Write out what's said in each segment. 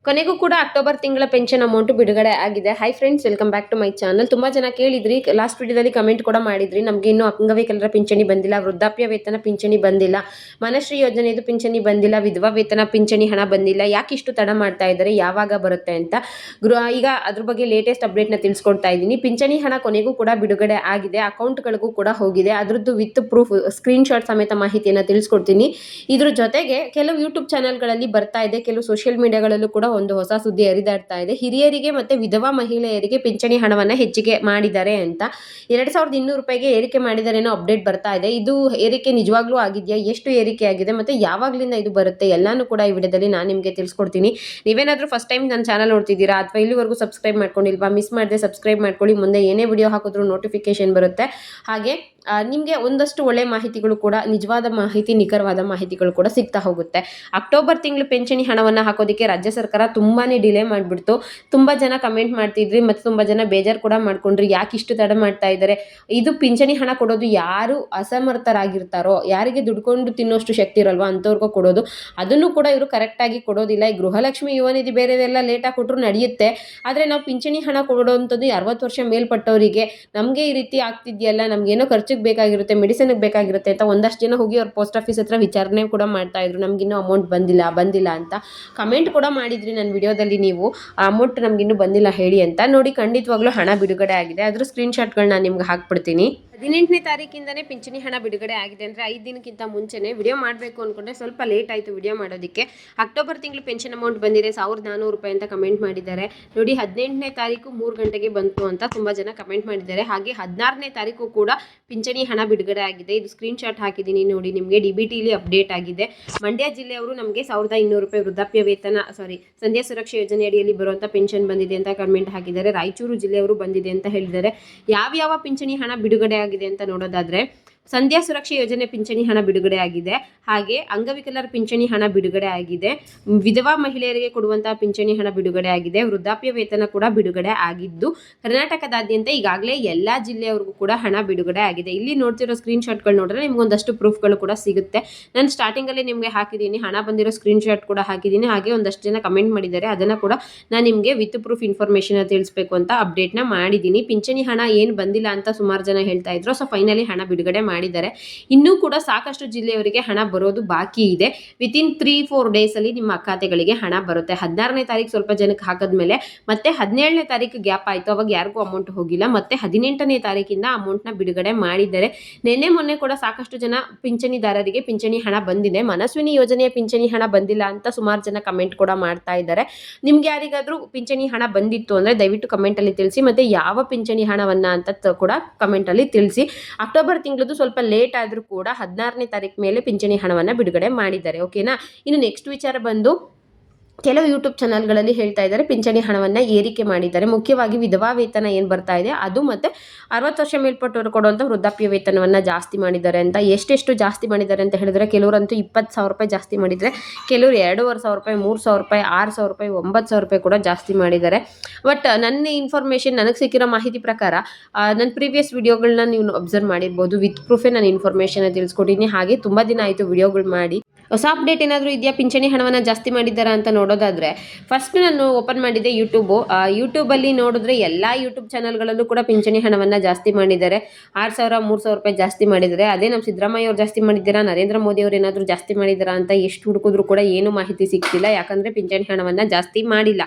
ಕೊನೆಗೂ ಕೂಡ ಅಕ್ಟೋಬರ್ ತಿಂಗಳ ಪೆನ್ಷನ್ ಅಮೌಂಟ್ ಬಿಡುಗಡೆ ಆಗಿದೆ. Hi friends, welcome back to my channel. ತುಂಬಾ ಜನ ಕೇಳಿದ್ರಿ, ಲಾಸ್ಟ್ ವಿಡಿಯೋದಲ್ಲಿ ಕಮೆಂಟ್ ಕೂಡ ಮಾಡಿದ್ರಿ, ನಮಗೆ ಇನ್ನೂ ಅಂಗವಿಕಲರ ಪಿಂಚಣಿ ಬಂದಿಲ್ಲ, ವೃದ್ಧಾಪ್ಯ ವೇತನ ಪಿಂಚಣಿ ಬಂದಿಲ್ಲ, ಮನಶ್ರೀ ಯೋಜನೆದು ಪಿಂಚಣಿ ಬಂದಿಲ್ಲ, ವಿಧವಾ ವೇತನ ಪಿಂಚಣಿ ಹಣ ಬಂದಿಲ್ಲ, ಯಾಕೆ ಇಷ್ಟು ತಡ ಮಾಡ್ತಾ ಇದ್ದಾರೆ, ಯಾವಾಗ ಬರುತ್ತೆ ಅಂತ ಈಗ ಅದ್ರ ಬಗ್ಗೆ ಲೇಟೆಸ್ಟ್ ಅಪ್ಡೇಟ್ ನ ತಿಳಿಸ್ಕೊಡ್ತಾ ಇದ್ದೀನಿ. ಪಿಂಚಣಿ ಹಣ ಕೊನೆಗೂ ಕೂಡ ಬಿಡುಗಡೆ ಆಗಿದೆ, ಅಕೌಂಟ್ಗಳಿಗೂ ಕೂಡ ಹೋಗಿದೆ. ಅದ್ರದ್ದು ವಿತ್ ಪ್ರೂಫ್ ಸ್ಕ್ರೀನ್ ಶಾಟ್ ಸಮೇತ ಮಾಹಿತಿಯನ್ನು ತಿಳಿಸ್ಕೊಡ್ತೀನಿ. ಇದ್ರ ಜೊತೆಗೆ ಕೆಲವು ಯೂಟ್ಯೂಬ್ ಚಾನೆಲ್ಗಳಲ್ಲಿ ಬರ್ತಾ ಇದೆ, ಕೆಲವು ಸೋಷಿಯಲ್ ಮೀಡಿಯಾಗಳಲ್ಲೂ ಕೂಡ ಒಂದು ಹೊಸ ಸುದ್ದಿ ಹರಿದಾಡ್ತಾ ಇದೆ. ಹಿರಿಯರಿಗೆ ಮತ್ತೆ ವಿಧವಾ ಮಹಿಳೆಯರಿಗೆ ಪಿಂಚಣಿ ಹಣವನ್ನ ಹೆಚ್ಚಿಗೆ ಮಾಡಿದ್ದಾರೆ ಅಂತ 2200 ರೂಪಾಯಿಗೆ ಏರಿಕೆ ಮಾಡಿದ್ದಾರೆ ಅನ್ನೋ ಅಪ್ಡೇಟ್ ಬರ್ತಾ ಇದೆ. ಇದು ಏರಿಕೆ ನಿಜವಾಗ್ಲೂ ಆಗಿದೆಯಾ, ಎಷ್ಟು ಏರಿಕೆ ಆಗಿದೆ, ಮತ್ತೆ ಯಾವಾಗ್ಲಿಂದ ಇದು ಬರುತ್ತೆ, ಎಲ್ಲಾನು ಕೂಡ ಈ ವಿಡಿಯೋದಲ್ಲಿ ನಾನು ನಿಮಗೆ ತಿಳಿಸ್ಕೊಡ್ತೀನಿ. ನೀವೇನಾದ್ರೂ ಫಸ್ಟ್ ಟೈಮ್ ನನ್ನ ಚಾನಲ್ ನೋಡ್ತಿದ್ದೀರಾ ಅಥವಾ ಇಲ್ಲಿವರೆಗೂ ಸಬ್ಸ್ಕ್ರೈಬ್ ಮಾಡ್ಕೊಂಡಿಲ್ವಾ, ಮಿಸ್ ಮಾಡದೆ ಸಬ್ಸ್ಕ್ರೈಬ್ ಮಾಡ್ಕೊಳ್ಳಿ. ಮುಂದೆ ಏನೇ ವಿಡಿಯೋ ಹಾಕಿದ್ರು ನೋಟಿಫಿಕೇಶನ್ ಬರುತ್ತೆ. ಹಾಗೆ ನಿಮಗೆ ಒಂದಷ್ಟು ಒಳ್ಳೆ ಮಾಹಿತಿಗಳು ಕೂಡ, ನಿಜವಾದ ಮಾಹಿತಿ, ನಿಖರವಾದ ಮಾಹಿತಿಗಳು ಕೂಡ ಸಿಗ್ತಾ ಹೋಗುತ್ತೆ. ಅಕ್ಟೋಬರ್ ತಿಂಗಳು ಪೆನ್ಷನ್ ಹಣವನ್ನು ಹಾಕೋದಕ್ಕೆ ರಾಜ್ಯ ಸರ್ಕಾರ ತುಂಬಾನೇ ಡಿಲೇ ಮಾಡಿಬಿಡ್ತು. ತುಂಬಾ ಜನ ಕಮೆಂಟ್ ಮಾಡ್ತಿದ್ರಿ, ಮತ್ತು ತುಂಬಾ ಜನ ಬೇಜಾರು ಕೂಡ ಮಾಡ್ಕೊಂಡ್ರಿ, ಯಾಕೆ ಇಷ್ಟು ತಡ ಮಾಡ್ತಾ ಇದ್ದಾರೆ. ಇದು ಪಿಂಚಣಿ ಹಣ ಕೊಡೋದು ಯಾರು ಅಸಮರ್ಥರಾಗಿರ್ತಾರೋ, ಯಾರಿಗೆ ದುಡ್ಕೊಂಡು ತಿನ್ನೋಷ್ಟು ಶಕ್ತಿ ಇರಲ್ವಾ ಅಂಥವ್ರಿಗೂ ಕೊಡೋದು. ಅದನ್ನು ಕೂಡ ಇವರು ಕರೆಕ್ಟಾಗಿ ಕೊಡೋದಿಲ್ಲ. ಈ ಗೃಹಲಕ್ಷ್ಮಿ ಯುವ ನಿಧಿ ಬೇರೆದೆಲ್ಲ ಲೇಟಾಗಿ ಕೊಟ್ಟರು ನಡೆಯುತ್ತೆ, ಆದರೆ ನಾವು ಪಿಂಚಣಿ ಹಣ ಕೊಡೋವಂಥದ್ದು 60 ವರ್ಷ ಮೇಲ್ಪಟ್ಟವರಿಗೆ. ನಮಗೆ ಈ ರೀತಿ ಆಗ್ತಿದೆಯಲ್ಲ, ನಮಗೇನೋ ಖರ್ಚಿಗೆ ಬೇಕಾಗಿರುತ್ತೆ, ಮೆಡಿಸಿನ್ಗೆ ಬೇಕಾಗಿರುತ್ತೆ ಅಂತ ಒಂದಷ್ಟು ಜನ ಹೋಗಿ ಅವ್ರ ಪೋಸ್ಟ್ ಆಫೀಸ್ ಹತ್ರ ವಿಚಾರಣೆ ಕೂಡ ಮಾಡ್ತಾ ಇದ್ರು, ನಮಗಿನ್ನೂ ಅಮೌಂಟ್ ಬಂದಿಲ್ಲ ಅಂತ ಕಮೆಂಟ್ ಕೂಡ ಮಾಡಿದ್ರಿ ನನ್ನ ವಿಡಿಯೋದಲ್ಲಿ. ನೀವು ಅಮೌಂಟ್ ನಮಗಿನ್ನೂ ಬಂದಿಲ್ಲ ಹೇಳಿ ಅಂತ. ನೋಡಿ, ಖಂಡಿತವಾಗ್ಲೂ ಹಣ ಬಿಡುಗಡೆ ಆಗಿದೆ. ಅದ್ರ ಸ್ಕ್ರೀನ್ ಶಾಟ್ಗಳನ್ನ ನಾನು ನಿಮ್ಗೆ ಹಾಕ್ಬಿಡ್ತೀನಿ. 18ನೇ ತಾರೀಕಿಂದನೇ ಪಿಂಚಣಿ ಹಣ ಬಿಡುಗಡೆ ಆಗಿದೆ. ಅಂದರೆ 5 ದಿನಕ್ಕಿಂತ ಮುಂಚೆನೇ ವಿಡಿಯೋ ಮಾಡಬೇಕು ಅಂದ್ಕೊಂಡ್ರೆ ಸ್ವಲ್ಪ ಲೇಟ್ ಆಯಿತು ವಿಡಿಯೋ ಮಾಡೋದಕ್ಕೆ. ಅಕ್ಟೋಬರ್ ತಿಂಗಳು ಪೆನ್ಷನ್ ಅಮೌಂಟ್ ಬಂದಿದೆ 1400 ರೂಪಾಯಿ ಅಂತ ಕಮೆಂಟ್ ಮಾಡಿದ್ದಾರೆ. ನೋಡಿ, 18ನೇ ತಾರೀಕು 3 ಗಂಟೆಗೆ ಬಂತು ಅಂತ ತುಂಬ ಜನ ಕಮೆಂಟ್ ಮಾಡಿದ್ದಾರೆ. ಹಾಗೆ 16ನೇ ತಾರೀಕು ಕೂಡ ಪಿಂಚಣಿ ಹಣ ಬಿಡುಗಡೆ ಆಗಿದೆ. ಇದು ಸ್ಕ್ರೀನ್ ಶಾಟ್ ಹಾಕಿದ್ದೀನಿ ನೋಡಿ, ನಿಮಗೆ DBTಲಿ ಅಪ್ಡೇಟ್ ಆಗಿದೆ. ಮಂಡ್ಯ ಜಿಲ್ಲೆಯವರು ನಮಗೆ 1200 ರೂಪಾಯಿ ವೃದ್ಧಾಪ್ಯ ವೇತನ ಸಂಧ್ಯಾ ಸುರಕ್ಷಾ ಯೋಜನೆ ಅಡಿಯಲ್ಲಿ ಬರುವಂಥ ಪೆನ್ಷನ್ ಬಂದಿದೆ ಅಂತ ಕಮೆಂಟ್ ಹಾಕಿದ್ದಾರೆ. ರಾಯಚೂರು ಜಿಲ್ಲೆಯವರು ಬಂದಿದೆ ಅಂತ ಹೇಳಿದ್ದಾರೆ. ಯಾವ ಪಿಂಚಣಿ ಹಣ ಬಿಡುಗಡೆ ಆಗಿದೆ ಅಂತ ನೋಡೋದಾದ್ರೆ, ಸಂಧ್ಯಾ ಸುರಕ್ಷಾ ಯೋಜನೆ ಪಿಂಚಣಿ ಹಣ ಬಿಡುಗಡೆ ಆಗಿದೆ. ಹಾಗೆ ಅಂಗವಿಕಲರ ಪಿಂಚಣಿ ಹಣ ಬಿಡುಗಡೆ ಆಗಿದೆ. ವಿಧವಾ ಮಹಿಳೆಯರಿಗೆ ಕೊಡುವಂತಹ ಪಿಂಚಣಿ ಹಣ ಬಿಡುಗಡೆ ಆಗಿದೆ. ವೃದ್ಧಾಪ್ಯ ವೇತನ ಕೂಡ ಬಿಡುಗಡೆ ಆಗಿದ್ದು, ಕರ್ನಾಟಕದಾದ್ಯಂತ ಈಗಾಗಲೇ ಎಲ್ಲಾ ಜಿಲ್ಲೆಯವರೆಗೂ ಕೂಡ ಹಣ ಬಿಡುಗಡೆ ಆಗಿದೆ. ಇಲ್ಲಿ ನೋಡ್ತಿರೋ ಸ್ಕ್ರೀನ್ ಶಾಟ್ಗಳು ನೋಡಿದ್ರೆ ನಿಮ್ಗೊಂದಷ್ಟು ಪ್ರೂಫ್ಗಳು ಕೂಡ ಸಿಗುತ್ತೆ. ನಾನು ಸ್ಟಾರ್ಟಿಂಗಲ್ಲಿ ನಿಮಗೆ ಹಾಕಿದ್ದೀನಿ, ಹಣ ಬಂದಿರೋ ಸ್ಕ್ರೀನ್ ಶಾಟ್ ಕೂಡ ಹಾಕಿದ್ದೀನಿ. ಹಾಗೆ ಒಂದಷ್ಟು ಜನ ಕಮೆಂಟ್ ಮಾಡಿದ್ದಾರೆ, ಅದನ್ನು ಕೂಡ ನಾನು ನಿಮಗೆ ವಿತ್ ಪ್ರೂಫ್ ಇನ್ಫಾರ್ಮೇಷನ್ ತಿಳಿಸ್ಬೇಕು ಅಂತ ಅಪ್ಡೇಟ್ನ ಮಾಡಿದ್ದೀನಿ. ಪಿಂಚಣಿ ಹಣ ಏನು ಬಂದಿಲ್ಲ ಅಂತ ಸುಮಾರು ಜನ ಹೇಳ್ತಾ ಇದ್ರು. ಸೊ ಫೈನಲಿ ಹಣ ಬಿಡುಗಡೆ ಮಾಡಿದ್ದಾರೆ. ಇನ್ನೂ ಕೂಡ ಸಾಕಷ್ಟು ಜಿಲ್ಲೆಯವರಿಗೆ ಹಣ ಬರೋದು ಬಾಕಿ ಇದೆ. ವಿತಿನ್ 3-4 ಡೇಸ್ ಅಲ್ಲಿ ನಿಮ್ಮ ಖಾತೆಗಳಿಗೆ ಹಣ ಬರುತ್ತೆ. 16ನೇ ತಾರೀಕು ಸ್ವಲ್ಪ ಜನಕ್ಕೆ ಹಾಕಿದ್ಮೇಲೆ ಮತ್ತೆ 17ನೇ ತಾರೀಕು ಗ್ಯಾಪ್ ಆಯಿತು, ಅವಾಗ ಯಾರಿಗೂ ಅಮೌಂಟ್ ಹೋಗಿಲ್ಲ. ಮತ್ತೆ 18ನೇ ತಾರೀಕಿಂದ ಅಮೌಂಟ್ನ ಬಿಡುಗಡೆ ಮಾಡಿದ್ದಾರೆ. ನಿನ್ನೆ ಮೊನ್ನೆ ಕೂಡ ಸಾಕಷ್ಟು ಜನ ಪಿಂಚಣಿದಾರರಿಗೆ ಪಿಂಚಣಿ ಹಣ ಬಂದಿದೆ. ಮನಸ್ವಿನಿ ಯೋಜನೆಯ ಪಿಂಚಣಿ ಹಣ ಬಂದಿಲ್ಲ ಅಂತ ಸುಮಾರು ಜನ ಕಮೆಂಟ್ ಕೂಡ ಮಾಡ್ತಾ ಇದ್ದಾರೆ. ನಿಮ್ಗೆ ಯಾರಿಗಾದ್ರೂ ಪಿಂಚಣಿ ಹಣ ಬಂದಿತ್ತು ಅಂದ್ರೆ ದಯವಿಟ್ಟು ಕಮೆಂಟ್ ಅಲ್ಲಿ ತಿಳಿಸಿ, ಮತ್ತೆ ಯಾವ ಪಿಂಚಣಿ ಹಣವನ್ನ ಅಂತ ಕೂಡ ಕಮೆಂಟ್ ಅಲ್ಲಿ ತಿಳಿಸಿ. ಅಕ್ಟೋಬರ್ ತಿಂಗಳದ್ದು ಸ್ವಲ್ಪ ಲೇಟ್ ಆದ್ರೂ ಕೂಡ 16ನೇ ತಾರೀಕು ಮೇಲೆ ಪಿಂಚಣಿ ಹಣವನ್ನ ಬಿಡುಗಡೆ ಮಾಡಿದ್ದಾರೆ. ಓಕೆನಾ. ಇನ್ನು ನೆಕ್ಸ್ಟ್ ವಿಚಾರ ಬಂದು, ಕೆಲವು ಯೂಟ್ಯೂಬ್ ಚಾನಲ್ಗಳಲ್ಲಿ ಹೇಳ್ತಾ ಇದ್ದಾರೆ ಪಿಂಚಣಿ ಹಣವನ್ನು ಏರಿಕೆ ಮಾಡಿದ್ದಾರೆ. ಮುಖ್ಯವಾಗಿ ವಿಧವಾ ವೇತನ ಏನು ಬರ್ತಾ ಇದೆ ಅದು, ಮತ್ತು 60 ವರ್ಷ ಮೇಲ್ಪಟ್ಟವರು ಕೊಡುವಂಥ ವೃದ್ಧಾಪ್ಯ ವೇತನವನ್ನು ಜಾಸ್ತಿ ಮಾಡಿದ್ದಾರೆ ಅಂತ. ಎಷ್ಟೆಷ್ಟು ಜಾಸ್ತಿ ಮಾಡಿದ್ದಾರೆ ಅಂತ ಹೇಳಿದ್ರೆ, ಕೆಲವರಂತೂ 20,000 ರೂಪಾಯಿ ಜಾಸ್ತಿ ಮಾಡಿದರೆ, ಕೆಲವರು 2,500 ರೂಪಾಯಿ, 3,000 ರೂಪಾಯಿ, 6,000 ರೂಪಾಯಿ, 9,000 ರೂಪಾಯಿ ಕೂಡ ಜಾಸ್ತಿ ಮಾಡಿದ್ದಾರೆ. ಬಟ್ ನನ್ನ ಇನ್ಫಾರ್ಮೇಷನ್, ನನಗೆ ಸಿಕ್ಕಿರೋ ಮಾಹಿತಿ ಪ್ರಕಾರ, ನನ್ನ ಪ್ರೀವಿಯಸ್ ವಿಡಿಯೋಗಳನ್ನ ನೀವು ಅಬ್ಸರ್ವ್ ಮಾಡಿರ್ಬೋದು, ವಿತ್ ಪ್ರೂಫೇ ನಾನು ಇನ್ಫಾರ್ಮೇಷನ್ ತಿಳಿಸ್ಕೊಟ್ಟಿದ್ದೀನಿ. ಹಾಗೆ ತುಂಬ ದಿನ ಆಯಿತು ವಿಡಿಯೋಗಳು ಮಾಡಿ. ಹೊಸ ಅಪ್ಡೇಟ್ ಏನಾದರೂ ಇದೆಯಾ, ಪಿಂಚಣಿ ಹಣವನ್ನು ಜಾಸ್ತಿ ಮಾಡಿದ್ದಾರಾ ಅಂತ ನೋಡೋದಾದರೆ, ಫಸ್ಟ್ ನಾನು ಓಪನ್ ಮಾಡಿದ್ದೆ ಯೂಟ್ಯೂಬಲ್ಲಿ ನೋಡಿದ್ರೆ ಎಲ್ಲ ಯೂಟ್ಯೂಬ್ ಚಾನಲ್ಗಳಲ್ಲೂ ಕೂಡ ಪಿಂಚಣಿ ಹಣವನ್ನು ಜಾಸ್ತಿ ಮಾಡಿದ್ದಾರೆ. 6,000, 3,000 ರೂಪಾಯಿ ಜಾಸ್ತಿ ಮಾಡಿದ್ದಾರೆ. ಅದೇ ನಮ್ಮ ಸಿದ್ದರಾಮಯ್ಯ ಅವರು ಜಾಸ್ತಿ ಮಾಡಿದ್ದೀರಾ, ನರೇಂದ್ರ ಮೋದಿ ಅವರು ಏನಾದರೂ ಜಾಸ್ತಿ ಮಾಡಿದ್ದಾರಾ ಅಂತ ಎಷ್ಟು ಹುಡುಕಿದ್ರು ಕೂಡ ಏನು ಮಾಹಿತಿ ಸಿಗ್ತಿಲ್ಲ. ಯಾಕಂದರೆ ಪಿಂಚಣಿ ಹಣವನ್ನು ಜಾಸ್ತಿ ಮಾಡಿಲ್ಲ.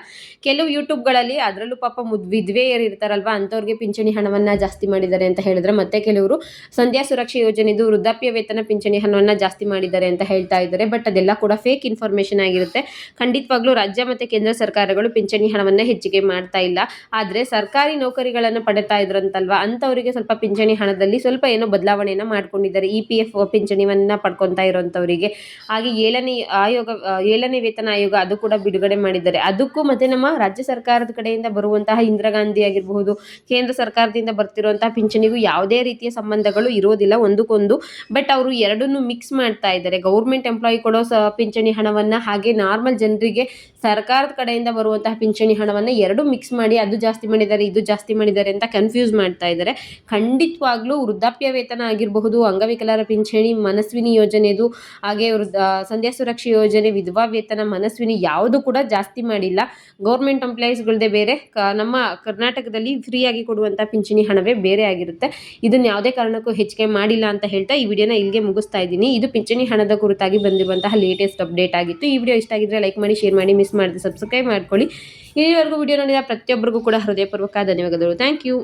ಕೆಲವು ಯೂಟ್ಯೂಬ್ಗಳಲ್ಲಿ, ಅದರಲ್ಲೂ ಪಾಪ ವಿಧವೆಯರು ಇರ್ತಾರಲ್ವ, ಅಂಥವ್ರಿಗೆ ಪಿಂಚಣಿ ಹಣವನ್ನು ಜಾಸ್ತಿ ಮಾಡಿದ್ದಾರೆ ಅಂತ ಹೇಳಿದ್ರೆ, ಮತ್ತೆ ಕೆಲವರು ಸಂಧ್ಯಾ ಸುರಕ್ಷಾ ಯೋಜನೆದು ವೃದ್ಧಾಪ್ಯ ವೇತನ ಪಿಂಚಣಿ ಹಣವನ್ನು ಜಾಸ್ತಿ ಮಾಡಿದ್ದಾರೆ ಅಂತ ಹೇಳ್ತಾ ಇದ್ದಾರೆ. ಬಟ್ ಅದೆಲ್ಲ ಕೂಡ ಫೇಕ್ ಇನ್ಫಾರ್ಮೇಶನ್ ಆಗಿರುತ್ತೆ. ಖಂಡಿತವಾಗ್ಲೂ ರಾಜ್ಯ ಮತ್ತು ಕೇಂದ್ರ ಸರ್ಕಾರಗಳು ಪಿಂಚಣಿ ಹಣವನ್ನ ಹೆಚ್ಚಿಗೆ ಮಾಡ್ತಾ ಇಲ್ಲ. ಆದರೆ ಸರ್ಕಾರಿ ನೌಕರಿಗಳನ್ನು ಪಡೆತಾ ಇದ್ರಂತಲ್ವಾ, ಅಂಥವರಿಗೆ ಸ್ವಲ್ಪ ಪಿಂಚಣಿ ಹಣದಲ್ಲಿ ಸ್ವಲ್ಪ ಏನೋ ಬದಲಾವಣೆಯನ್ನು ಮಾಡ್ಕೊಂಡಿದ್ದಾರೆ. EPF ಪಿಂಚಣಿಯನ್ನ ಪಡ್ಕೊತಾ ಇರೋಂಥವರಿಗೆ. ಹಾಗೆ 7ನೇ ವೇತನ ಆಯೋಗ ಅದು ಕೂಡ ಬಿಡುಗಡೆ ಮಾಡಿದ್ದಾರೆ. ಅದಕ್ಕೂ ಮತ್ತೆ ನಮ್ಮ ರಾಜ್ಯ ಸರ್ಕಾರದ ಕಡೆಯಿಂದ ಬರುವಂತಹ ಇಂದಿರಾ ಗಾಂಧಿ ಆಗಿರಬಹುದು, ಕೇಂದ್ರ ಸರ್ಕಾರದಿಂದ ಬರ್ತಿರುವಂತಹ ಪಿಂಚಣಿಗೂ ಯಾವುದೇ ರೀತಿಯ ಸಂಬಂಧಗಳು ಇರೋದಿಲ್ಲ ಒಂದಕ್ಕೊಂದು. ಬಟ್ ಅವರು ಎರಡನ್ನೂ ಮಿಕ್ಸ್ ಮಾಡ್ತಾ ಇದ್ದಾರೆ. ಗೌರ್ಮೆಂಟ್ ಎಂಪ್ಲಾಯಿ ಕೊಡೋ ಪಿಂಚಣಿ ಹಣವನ್ನು, ಹಾಗೆ ನಾರ್ಮಲ್ ಜನರಿಗೆ ಸರ್ಕಾರದ ಕಡೆಯಿಂದ ಬರುವಂತಹ ಪಿಂಚಣಿ ಹಣವನ್ನು ಎರಡು ಮಿಕ್ಸ್ ಮಾಡಿ ಅದು ಜಾಸ್ತಿ ಮಾಡಿದ್ದಾರೆ ಇದು ಜಾಸ್ತಿ ಮಾಡಿದ್ದಾರೆ ಅಂತ ಕನ್ಫ್ಯೂಸ್ ಮಾಡ್ತಾ ಇದ್ದಾರೆ. ಖಂಡಿತವಾಗ್ಲೂ ವೃದ್ಧಾಪ್ಯ ವೇತನ ಆಗಿರಬಹುದು, ಅಂಗವಿಕಲರ ಪಿಂಚಣಿ, ಮನಸ್ವಿನಿ ಯೋಜನೆದು, ಹಾಗೆ ಸಂಧ್ಯಾ ಸುರಕ್ಷಾ ಯೋಜನೆ, ವಿಧವಾ ವೇತನ, ಮನಸ್ವಿನಿ ಯಾವುದು ಕೂಡ ಜಾಸ್ತಿ ಮಾಡಿಲ್ಲ. ಗೌರ್ಮೆಂಟ್ ಎಂಪ್ಲಾಯೀಸ್ಗಳದ್ದೇ ಬೇರೆ, ನಮ್ಮ ಕರ್ನಾಟಕದಲ್ಲಿ ಫ್ರೀಯಾಗಿ ಕೊಡುವಂಥ ಪಿಂಚಣಿ ಹಣವೇ ಬೇರೆ ಆಗಿರುತ್ತೆ. ಇದನ್ನು ಯಾವುದೇ ಕಾರಣಕ್ಕೂ ಹೆಚ್ಚಿಗೆ ಮಾಡಿಲ್ಲ ಅಂತ ಹೇಳ್ತಾ ಈ ವಿಡಿಯೋನ ಇಲ್ಲಿಗೆ ಮುಗಿಸ್ತಾ ಇದ್ದೀನಿ. ಇದು ಪಿಂಚಣಿ ಹಣದ ಕುರಿತಾಗಿ ಬಂದಿರುವಂತಹ ಲೇಟೆಸ್ಟ್ ಅಪ್ಡೇಟ್ ಆಗಿತ್ತು. ಈ ವಿಡಿಯೋ ಇಷ್ಟ ಆಗಿದ್ರೆ ಲೈಕ್ ಮಾಡಿ, ಶೇರ್ ಮಾಡಿ, ಮಿಸ್ ಮಾಡಿದ್ರೆ ಸಬ್ಸ್ಕ್ರೈಬ್ ಮಾಡ್ಕೊಳ್ಳಿ. ಇಲ್ಲಿವರೆಗೂ ವಿಡಿಯೋ ನೋಡಿದ ಪ್ರತಿಯೊಬ್ಬರಿಗೂ ಕೂಡ ಹೃದಯಪೂರ್ವಕ ಧನ್ಯವಾದಗಳು. Thank you.